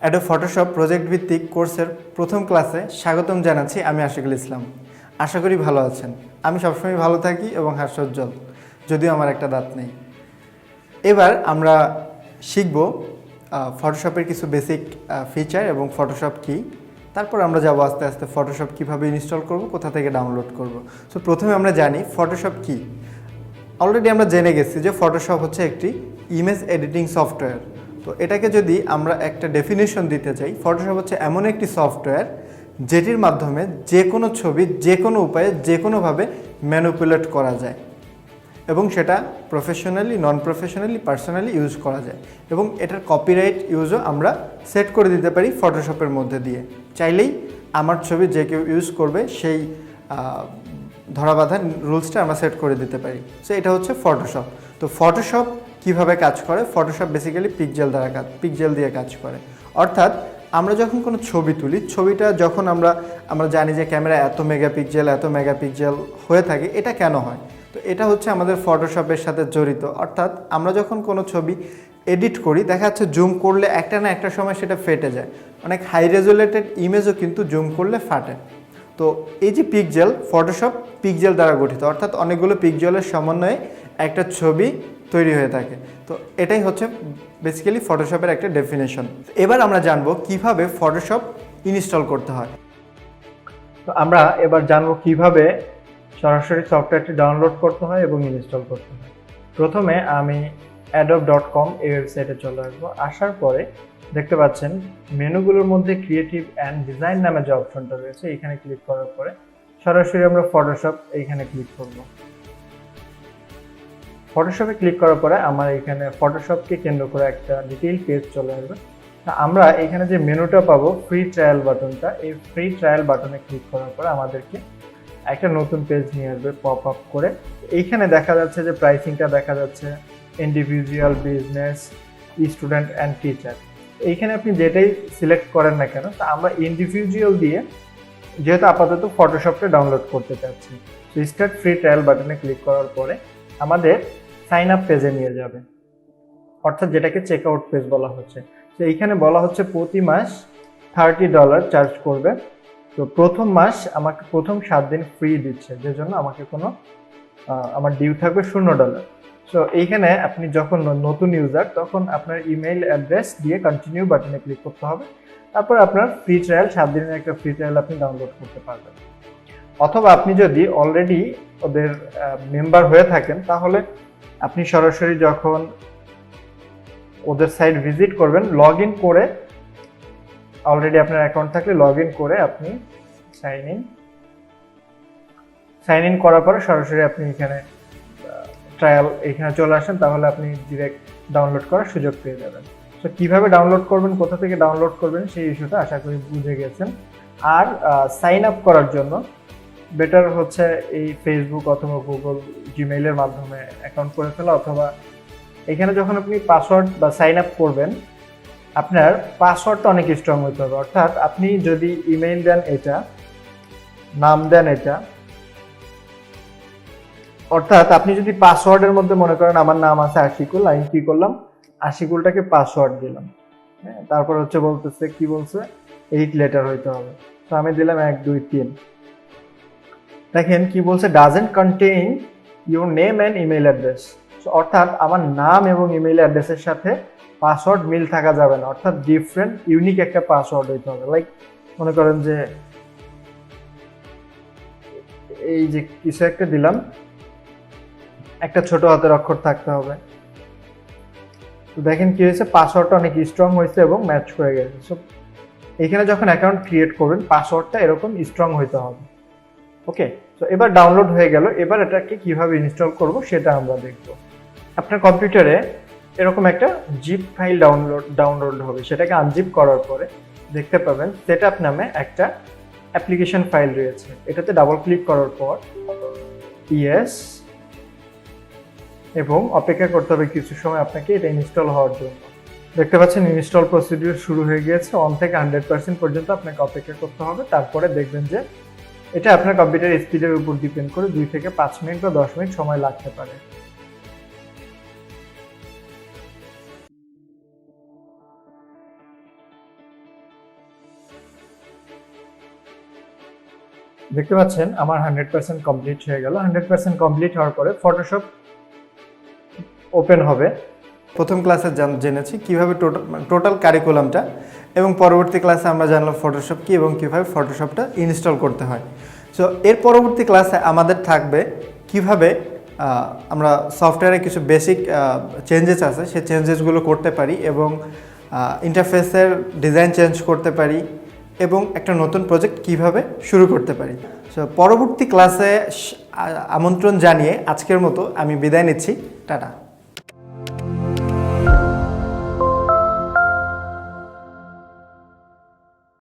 Adobe Photoshop project ভিত্তিক কোর্সের প্রথম ক্লাসে স্বাগতম জানাচ্ছি। আমি আশিকুল ইসলাম। আশা করি ভালো আছেন। আমি সবসময় ভালো থাকি এবং হাস্যোজ্জ্বল, যদিও আমার একটা দাঁত নেই। এবার আমরা শিখব ফটোশপের কিছু বেসিক ফিচার এবং ফটোশপ কী। তারপর আমরা যাব আস্তে আস্তে ফটোশপ কীভাবে ইনস্টল করব, কোথা থেকে ডাউনলোড করব। সো প্রথমে আমরা জানি ফটোশপ কী। অলরেডি আমরা জেনে গেছি যে ফটোশপ হচ্ছে একটি ইমেজ এডিটিং সফটওয়্যার। তো এটাকে যদি আমরা একটা ডেফিনেশন দিতে চাই, ফটোশপ হচ্ছে এমন একটি সফটওয়্যার যেটির মাধ্যমে যে কোনো ছবি যে কোনো উপায়ে যে কোনোভাবে ম্যানিপুলেট করা যায় এবং সেটা প্রফেশনালি, নন প্রফেশনালি, পার্সোনালি ইউজ করা যায় এবং এটার কপিরাইট ইউজও আমরা সেট করে দিতে পারি ফটোশপের মধ্যে দিয়ে। চাইলেই আমার ছবি যে কেউ ইউজ করবে সেই ধরাবাঁধা রুলসটা আমরা সেট করে দিতে পারি। সো এটা হচ্ছে ফটোশপ। তো ফটোশপ কিভাবে কাজ করে? ফটোশপ বেসিক্যালি পিক্সেল দিয়ে কাজ করে। অর্থাৎ আমরা যখন কোনো ছবি তুলি, ছবিটা যখন আমরা জানি যে ক্যামেরা এত মেগাপিক্সেল হয়ে থাকে। এটা কেন হয়? তো এটা হচ্ছে আমাদের ফটোশপের সাথে জড়িত। অর্থাৎ আমরা যখন কোনো ছবি এডিট করি, দেখা যাচ্ছে জুম করলে একটা না একটা সময় সেটা ফেটে যায়। অনেক হাই রেজুলেটেড ইমেজও কিন্তু জুম করলে ফাটে। তো এই যে পিক্সেল, ফটোশপ পিক্সেল দ্বারা গঠিত, অর্থাৎ অনেকগুলো পিক্সেলের সমন্বয়ে একটা ছবি তৈরি হয়ে থাকে। তো এটাই হচ্ছে বেসিক্যালি ফটোশপের একটা ডেফিনেশন। এবার আমরা জানবো কিভাবে ফটোশপ ইনস্টল করতে হয়। তো আমরা এবার জানবো কিভাবে সরাসরি সফটওয়্যারটি ডাউনলোড করতে হয় এবং ইনস্টল করতে হয়। প্রথমে আমি adobe.com এই ওয়েবসাইটে চলে আসবো। আসার পরে দেখতে পাচ্ছেন মেনুগুলোর মধ্যে ক্রিয়েটিভ অ্যান্ড ডিজাইন নামে যে অপশনটা রয়েছে, এখানে ক্লিক করার পরে সরাসরি আমরা ফটোশপ এইখানে ক্লিক করব। ফটোশপে ক্লিক করার পরে আমার এখানে ফটোশপকে কেন্দ্র করে একটা ডিটেইল পেজ চলে আসবে। আমরা এখানে যে মেনুটা পাবো ফ্রি ট্রায়াল বাটনটা, এই ফ্রি ট্রায়াল বাটনে ক্লিক করার পরে আমাদেরকে একটা নতুন পেজ নিয়ে আসবে পপ আপ করে। এইখানে দেখা যাচ্ছে যে প্রাইসিংটা দেখা যাচ্ছে individual, business, student and teacher. এইখানে আপনি যেটাই সিলেক্ট করেন না কেন, তা আমরা ইন্ডিভিজুয়াল দিয়ে যেহেতু আপাতত ফটোশপটা ডাউনলোড করতে চাচ্ছি। তো স্টার্ট ফ্রি ট্রায়াল বাটনে ক্লিক করার পরে আমাদের সাইন আপ পেজে নিয়ে যাবে, অর্থাৎ যেটাকে চেক আউট পেজ বলা হচ্ছে। তো এইখানে বলা হচ্ছে প্রতি মাস $30 চার্জ করবে। তো প্রথম মাস আমাকে প্রথম 7 দিন ফ্রি দিচ্ছে, যে জন্য আমাকে আমার ডিউ থাকবে $0। সো এইখানে আপনি যখন নতুন ইউজার, তখন আপনার ইমেইল অ্যাড্রেস দিয়ে কন্টিনিউ বাটনে ক্লিক করতে হবে। তারপর আপনার ফ্রি ট্রায়াল, 7 দিনের একটা ফ্রি ট্রায়াল আপনি ডাউনলোড করতে পারবেন। অথবা আপনি যদি অলরেডি ওদের মেম্বার হয়ে থাকেন, তাহলে আপনি সরাসরি যখন ওদের সাইট ভিজিট করবেন, লগ ইন করে, অলরেডি আপনার অ্যাকাউন্ট থাকলে লগ ইন করে আপনি সাইন ইন করার পরে সরাসরি আপনি এখানে ট্রায়াল এখানে চলে আসেন, তাহলে আপনি ডিরেক্ট ডাউনলোড করার সুযোগ পেয়ে যাবেন। তো কীভাবে ডাউনলোড করবেন, কোথা থেকে ডাউনলোড করবেন, সেই ইস্যুটা আশা করি বুঝে গেছেন। আর সাইন আপ করার জন্য বেটার হচ্ছে এই ফেসবুক অথবা গুগল, জিমেইলের মাধ্যমে অ্যাকাউন্ট করে ফেলা, অথবা এখানে যখন আপনি পাসওয়ার্ড বা সাইন আপ করবেন, আপনার পাসওয়ার্ডটা অনেক স্ট্রং হতে হবে। অর্থাৎ আপনি যদি ইমেইল দেন এটা, নাম দেন এটা, অর্থাৎ আপনি যদি পাসওয়ার্ডের মধ্যে মনে করেন আমার নাম আছে আশিকুল, আমি কি করলাম, আশিকুলটাকে পাসওয়ার্ড দিলাম। হ্যাঁ, তারপর হচ্ছে বলতেছে কি বলছে 8 লেটার হইতে হবে। তো আমি দিলাম 1 2 3। দেখেন কি বলছে, doesn't contain your name and email address. অর্থাৎ আমার নাম এবং ইমেইল অ্যাড্রেসের সাথে পাসওয়ার্ড মিল থাকা যাবে না, অর্থাৎ ডিফারেন্ট ইউনিক একটা পাসওয়ার্ড হইতে হবে। লাইক মনে করেন যে এই যে কিছু একটা দিলাম, একটা ছোট হাতের অক্ষর থাকতে হবে। তো দেখেন কি হয়েছে, পাসওয়ার্ডটা অনেক স্ট্রং হয়েছে এবং ম্যাচ করে গেছে। সো এখানে যখন অ্যাকাউন্ট ক্রিয়েট করবেন, পাসওয়ার্ডটা এরকম স্ট্রং হইতে হবে। ওকে, তো এবার ডাউনলোড হয়ে গেল। এবার এটাকে কিভাবে ইনস্টল করব সেটা আমরা দেখব। আপনার কম্পিউটারে এরকম একটা জিপ ফাইল ডাউনলোড হবে। সেটাকে আনজিপ করার পরে দেখতে পাবেন সেটআপ নামে একটা অ্যাপ্লিকেশন ফাইল রয়েছে। এটাতে ডাবল ক্লিক করার পর ইয়েস, এবং অপেক্ষা করতে হবে কিছু সময় আপনাকে এটা ইনস্টল হওয়ার জন্য। দেখতে পাচ্ছেন ইনস্টল প্রসিডিউর শুরু হয়ে গিয়েছে। 1 থেকে 100% পর্যন্ত আপনাকে অপেক্ষা করতে হবে। তারপরে দেখবেন যে এটা আপনার কম্পিউটার স্পিডের উপর ডিপেন্ড করে 2 থেকে 5 মিনিট বা 10 মিনিট সময় লাগতে পারে। দেখতে পাচ্ছেন আমার 100% কমপ্লিট হয়ে গেল। 100% কমপ্লিট হওয়ার পরে ফটোশপ ওপেন হবে। প্রথম ক্লাসে জেনেছি কিভাবে টোটাল কারিকুলামটা, এবং পরবর্তী ক্লাসে আমরা জানলাম ফটোশপ কি এবং কিভাবে ফটোশপটা ইনস্টল করতে হয়। সো এর পরবর্তী ক্লাসে আমাদের থাকবে কিভাবে আমরা সফটওয়্যারে কিছু বেসিক চেঞ্জেস আছে সেই চেঞ্জেসগুলো করতে পারি এবং ইন্টারফেসের ডিজাইন চেঞ্জ করতে পারি এবং একটা নতুন প্রজেক্ট কিভাবে শুরু করতে পারি। সো পরবর্তী ক্লাসে আমন্ত্রণ জানিয়ে আজকের মতো আমি বিদায় নিচ্ছি। টাটা।